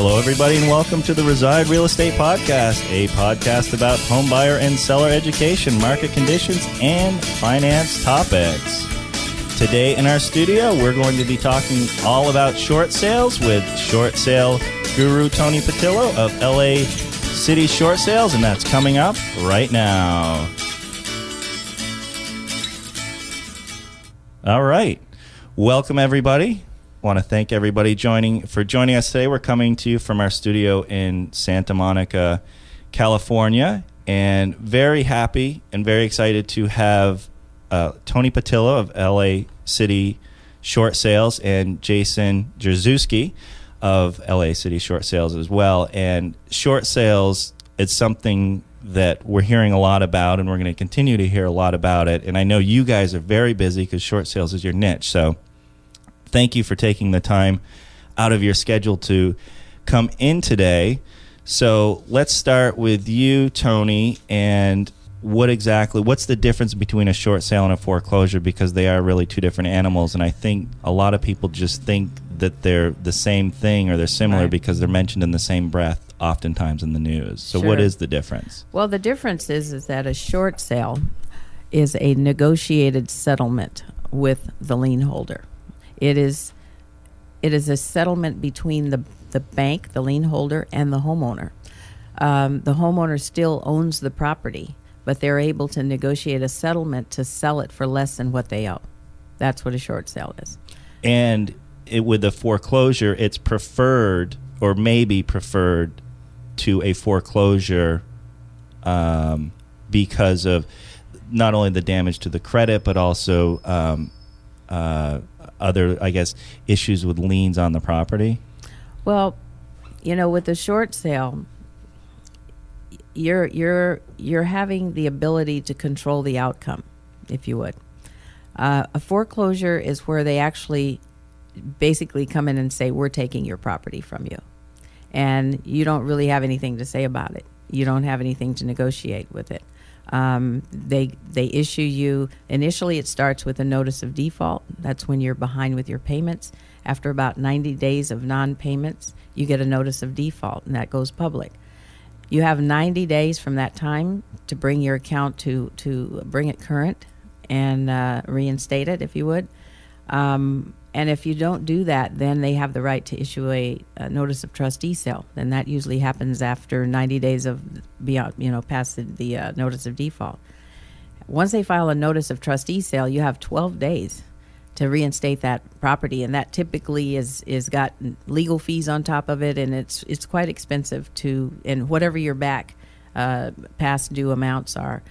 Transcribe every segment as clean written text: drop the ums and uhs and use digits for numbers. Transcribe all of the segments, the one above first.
Hello, everybody, and welcome to the Reside Real Estate Podcast, a podcast about home buyer and seller education, market conditions, and finance topics. Today in our studio, we're going to be talking all about short sales with short sale guru Toni Patillo of L.A. City Short Sales, and that's coming up right now. All right. Welcome, everybody. Want to thank everybody for joining us today. We're coming to you from our studio in Santa Monica, California, and very happy and very excited to have Toni Patillo of L.A. City Short Sales and Jason Jerzewski of L.A. City Short Sales as well. And short sales, it's something that we're hearing a lot about, and we're going to continue to hear a lot about it. And I know you guys are very busy because short sales is your niche. So thank you for taking the time out of your schedule to come in today. So let's start with you, Toni, and what's the difference between a short sale and a foreclosure, because they are really two different animals, and I think a lot of people just think that they're the same thing or they're similar because they're mentioned in the same breath oftentimes in the news. So What is the difference? Well, the difference is that a short sale is a negotiated settlement with the lien holder. It is a settlement between the bank, the lien holder, and the homeowner. The homeowner still owns the property, but they're able to negotiate a settlement to sell it for less than what they owe. That's what a short sale is. And with a foreclosure, it's preferred or maybe preferred to a foreclosure because of not only the damage to the credit, but also other, I guess, issues with liens on the property? Well, with the short sale, you're having the ability to control the outcome, if you would. A foreclosure is where they actually basically come in and say, we're taking your property from you. And you don't really have anything to say about it. You don't have anything to negotiate with it. They issue you, initially it starts with a notice of default. That's when you're behind with your payments. After about 90 days of non-payments, you get a notice of default, and that goes public. You have 90 days from that time to bring your account to bring it current and reinstate it, if you would. And if you don't do that, then they have the right to issue a notice of trustee sale. And that usually happens after 90 days of past the notice of default. Once they file a notice of trustee sale, you have 12 days to reinstate that property, and that typically is got legal fees on top of it, and it's quite expensive and whatever your back past due amounts are,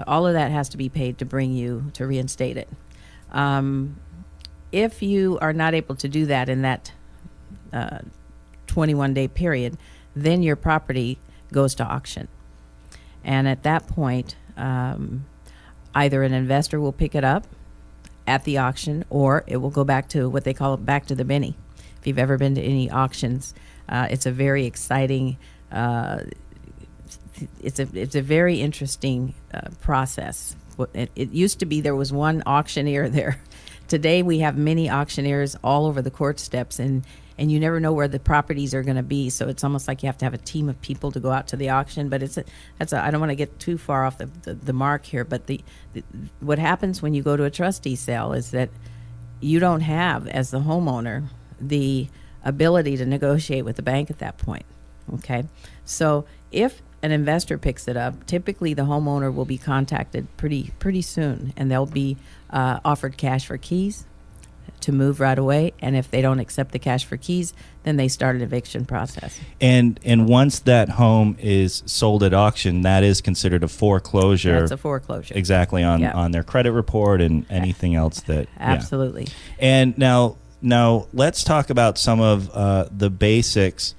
all of that has to be paid to bring you to reinstate it. If you are not able to do that in that 21-day period, then your property goes to auction. And at that point, either an investor will pick it up at the auction, or it will go back to what they call back to the Benny. If you've ever been to any auctions, it's a very exciting, it's a very interesting process. It used to be there was one auctioneer there. Today we have many auctioneers all over the court steps, and you never know where the properties are going to be. So it's almost like you have to have a team of people to go out to the auction. But I don't want to get too far off the mark here. But what happens when you go to a trustee sale is that you don't have, as the homeowner, the ability to negotiate with the bank at that point. Okay, so if an investor picks it up, typically the homeowner will be contacted pretty soon, and they'll be offered cash for keys to move right away. And if they don't accept the cash for keys, then they start an eviction process. And once that home is sold at auction, that is considered a foreclosure. That's a foreclosure. Exactly, on their credit report and anything else that... Absolutely. Yeah. And now let's talk about some of the basics.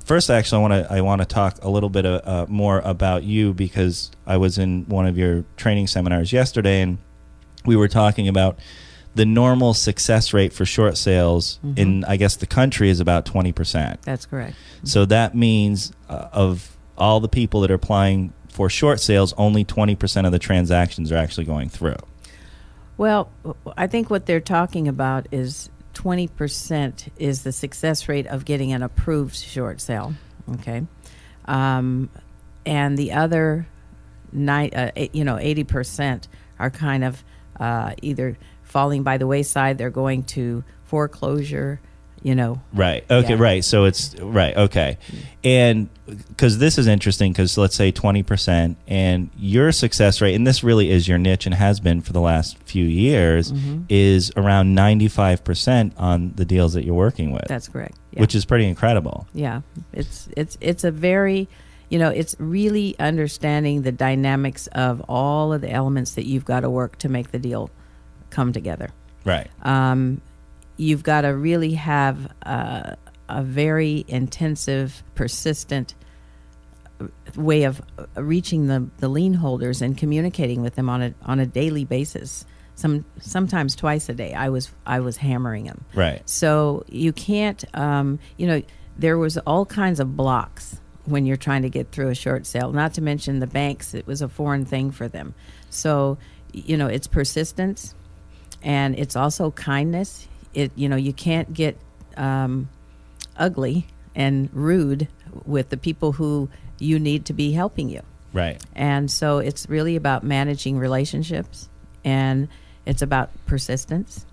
First, actually, I want to talk a little bit more about you, because I was in one of your training seminars yesterday, and we were talking about the normal success rate for short sales in, I guess, the country is about 20%. That's correct. So that means of all the people that are applying for short sales, only 20% of the transactions are actually going through. Well, I think what they're talking about is 20% is the success rate of getting an approved short sale. Okay. And the other 80% are kind of either falling by the wayside, they're going to foreclosure, Right. Okay. Yeah. Right. So it's right. Okay. And because this is interesting, because let's say 20%, and your success rate, and this really is your niche and has been for the last few years, is around 95% on the deals that you're working with. That's correct. Yeah. Which is pretty incredible. Yeah. It's a very, it's really understanding the dynamics of all of the elements that you've got to work to make the deal come together. Right. You've got to really have a very intensive, persistent way of reaching the lien holders and communicating with them on a daily basis. Sometimes twice a day. I was hammering them. Right. So you can't. There was all kinds of blocks when you're trying to get through a short sale. Not to mention the banks. It was a foreign thing for them. So it's persistence, and it's also kindness. You can't get ugly and rude with the people who you need to be helping you. Right. And so it's really about managing relationships, and it's about persistence,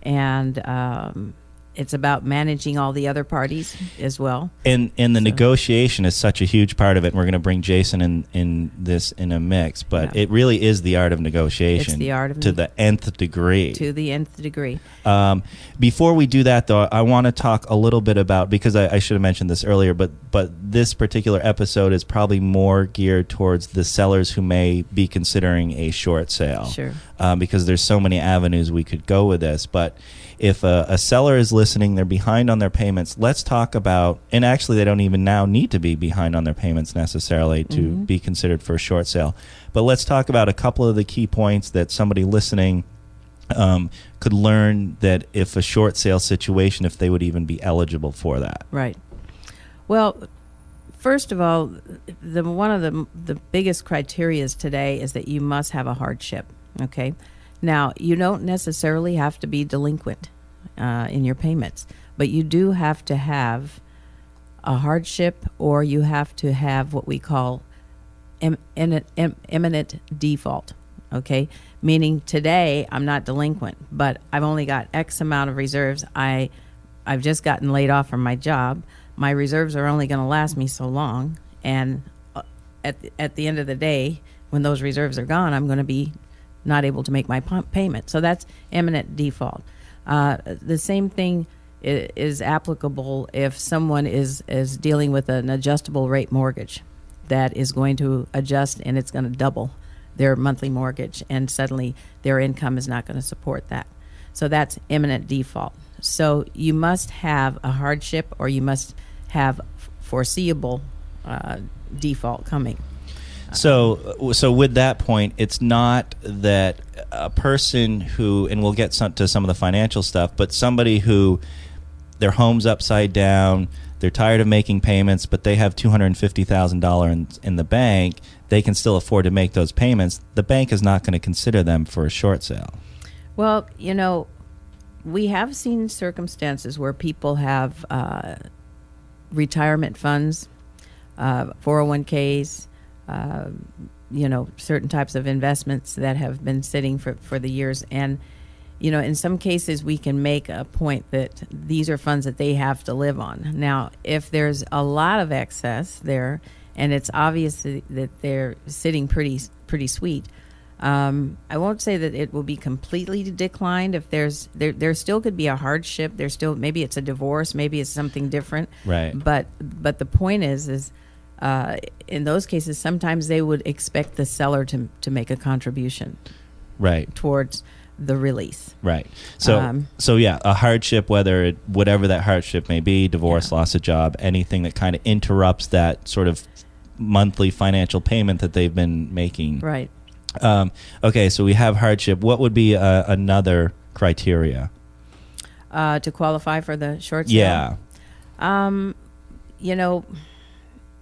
and it's about managing all the other parties as well. And the negotiation is such a huge part of it. And we're going to bring Jason in a mix, but it really is the art of negotiation. It's the art of to the nth degree. To the nth degree. Before we do that, though, I want to talk a little bit about, because I should have mentioned this earlier, but this particular episode is probably more geared towards the sellers who may be considering a short sale. Sure. Because there's so many avenues we could go with this, but if a seller is listening, they're behind on their payments, let's talk about, and actually they don't even now need to be behind on their payments necessarily to be considered for a short sale. But let's talk about a couple of the key points that somebody listening could learn, that if a short sale situation, if they would even be eligible for that. Right. Well, first of all, one of the biggest criterias today is that you must have a hardship. Okay. Now, you don't necessarily have to be delinquent in your payments, but you do have to have a hardship, or you have to have what we call imminent default. Okay, meaning today I'm not delinquent, but I've only got X amount of reserves. I've just gotten laid off from my job. My reserves are only going to last me so long, and at the end of the day, when those reserves are gone, I'm going to be not able to make my payment. So that's imminent default. The same thing is applicable if someone is dealing with an adjustable rate mortgage that is going to adjust, and it's going to double their monthly mortgage, and suddenly their income is not going to support that. So that's imminent default. So you must have a hardship, or you must have foreseeable default coming. So with that point, it's not that a person who, and we'll get to some of the financial stuff, but somebody who their home's upside down, they're tired of making payments, but they have $250,000 in the bank, they can still afford to make those payments. The bank is not going to consider them for a short sale. Well, we have seen circumstances where people have retirement funds, 401ks, certain types of investments that have been sitting for the years. And, in some cases we can make a point that these are funds that they have to live on. Now, if there's a lot of excess there, and it's obvious that they're sitting pretty sweet, I won't say that it will be completely declined. If there still could be a hardship. There's still, maybe it's a divorce, maybe it's something different. Right. But the point is in those cases, sometimes they would expect the seller to make a contribution, right, towards the release. Right. So yeah, a hardship, whatever that hardship may be, divorce, loss of job, anything that kind of interrupts that sort of monthly financial payment that they've been making. Right. Okay, so we have hardship. What would be another criteria to qualify for the short sale? Yeah.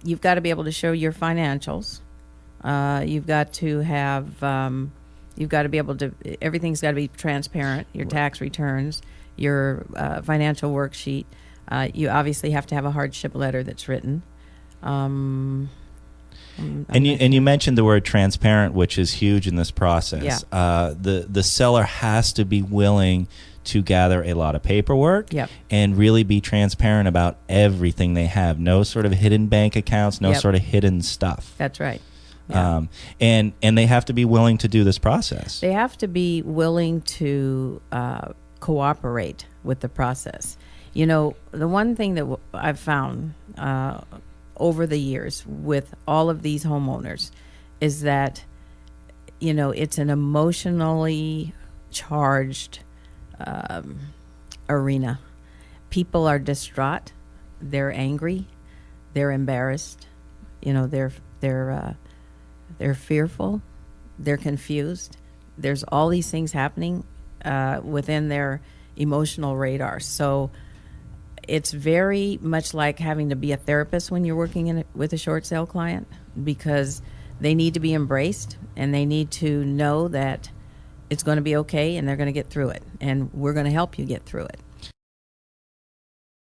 You've got to be able to show your financials. You've got to have. You've got to be able to. Everything's got to be transparent. Your tax returns. your financial worksheet. You obviously have to have a hardship letter that's written. And you mentioned the word transparent, which is huge in this process. Yeah. The seller has to be willing to gather a lot of paperwork Yep. and really be transparent about everything they have. No sort of hidden bank accounts, no Yep. sort of hidden stuff. That's right. Yeah. And they have to be willing to do this process. They have to be willing to cooperate with the process. You know, the one thing that I've found over the years with all of these homeowners is that, you know, it's an emotionally charged arena. People are distraught. They're angry. They're embarrassed. You know, they're fearful. They're confused. There's all these things happening within their emotional radar. So it's very much like having to be a therapist when you're working with a short sale client, because they need to be embraced and they need to know that it's going to be okay and they're going to get through it, and we're going to help you get through it.